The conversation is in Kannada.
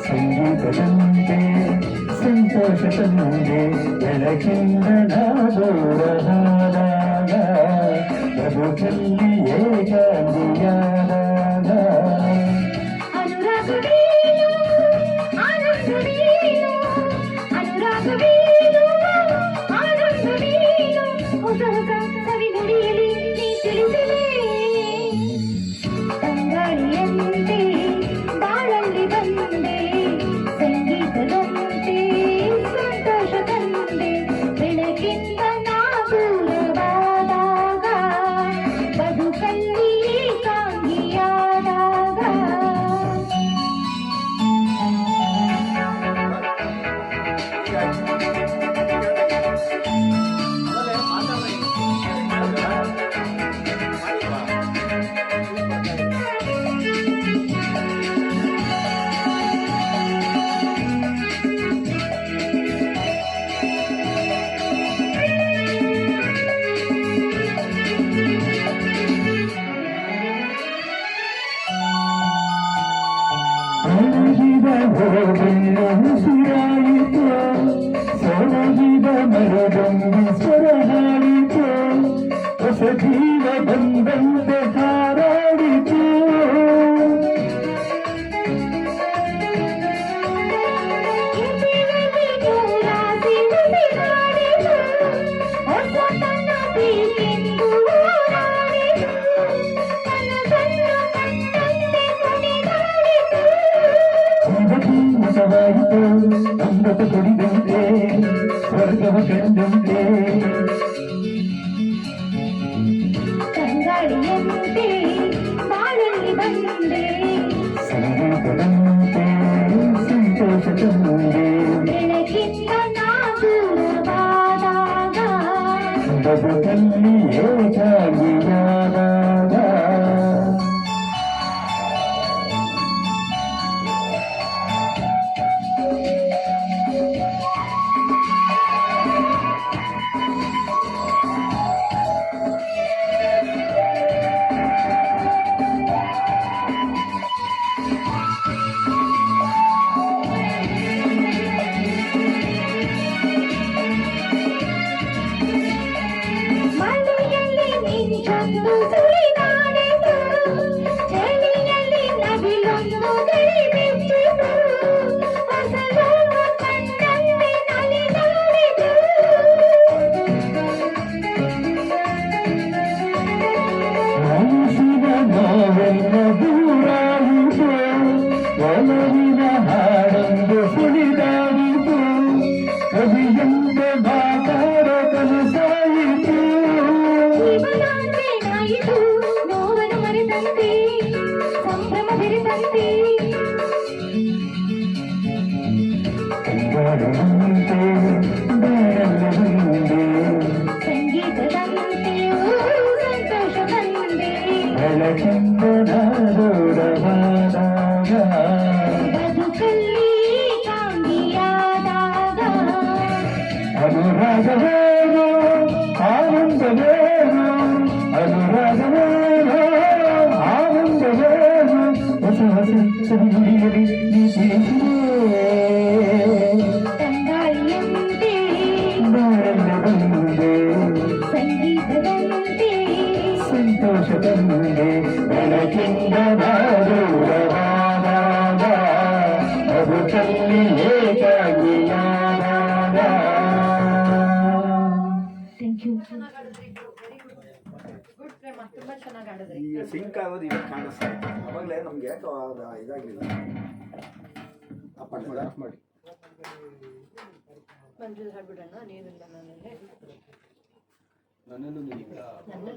ಸಂಗೀತದಂತೆ ಸಂತೋಷ ತಂದೆ ಬೆಳಕಿಂದ ದೂರವಾದಾಗ ಬದುಕಲ್ಲಿ ಏಕಾಂಗಿಯಾದಾಗ ಉಸಿರಾಯಿತು ಸೊರಗಿದ ಮರದೊಂದು ಸ್ವರ ಹಾಡಿತು ಹೊಸ ಜೀವ ಬಂದಂತೆ ಹಾರಾಡಿತು ಅಮೃತ ಕೊಡಿದಂತೆ ಸ್ವರ್ಗವ ಕಂಡಂತೆ ತಂಗಾಳಿಯಂತೆ ಬಾಳಲ್ಲಿ ಬಂದೆ ಸಂಗೀತದಂತೆ ಸಂತೋಷ ತಂದೆ ಬೆಳಕಿಂದ ನಾದೂರವಾದಾಗ ಬದುಕಲ್ಲಿ ಏಕಾಗಿಯಾದಾಗ ಒಲವಿನ ಹಾಡೊಂದು ಸುಳಿದಾಡಿತು ಕವಿಯಂತೆ ಮಾತಾಡ ಕನಸಾಯಿತು ನೋವನ್ನು ಮರೆತಂತೆ ಸಂಭ್ರಮ ಬೆರೆತಂತೆ ಕಂಗಾಡಂತೆ ಬೇಡಲ್ಲದಂದೆ ಸಂಗೀತದಂತೆಯೂ ಸಂತೋಷ ತಂದೆ ಬೆಳಕಿಂದ ನಾದೂರವಾದಾಗ ಬದುಕಲ್ಲಿ ಕಾಂಗಿಯಾದಾಗ ಅನುರಾಗವೇನೋ ಆನಂದವೇನೋ ಅನುರಾಗವೇನೋ ಆನಂದವೇನೋ ಹೊಸ ಹೊಸ ಸವಿನುಡಿಯಲಿ ನೀ ತಿಳಿಸಿದೆ ತಂಗಾಳಿಯಂತೆ ಬಾಳಲ್ಲ ಬಂದೆ ಸಂಗೀತದಂತೆ ಸಂತೋಷ ತಂದೆ ಬೆಳಕಿಂದ ದೂರವಾದಾಗ ಬದುಕಲ್ಲಿ ಏಕಾಗಿಯಾದಾಗ ಥ್ಯಾಂಕ್ ಯು ತುಂಬಾ ಚೆನ್ನಾಗಿ ಆಡಿದ್ರಿ. ಈಗ ಸಿಂಕ್ ಆಗೋದು ಇವಾಗ ಕಾಣಿಸ್ತಾರೆ ಅವಾಗಲೇ ನಮ್ಗೆ ಯಾಕೋ ಇದಾಗಿಲ್ಲ ಆಫ್ ಮಾಡಿ ಮಂಜು ಹಾಡ್ಬಿಡೋಣ ನೀವಿಲ್ಲ ನನ್ನಲ್ಲಿ ನನ್ನನ್ನು ನನ್ನಲ್ಲಿ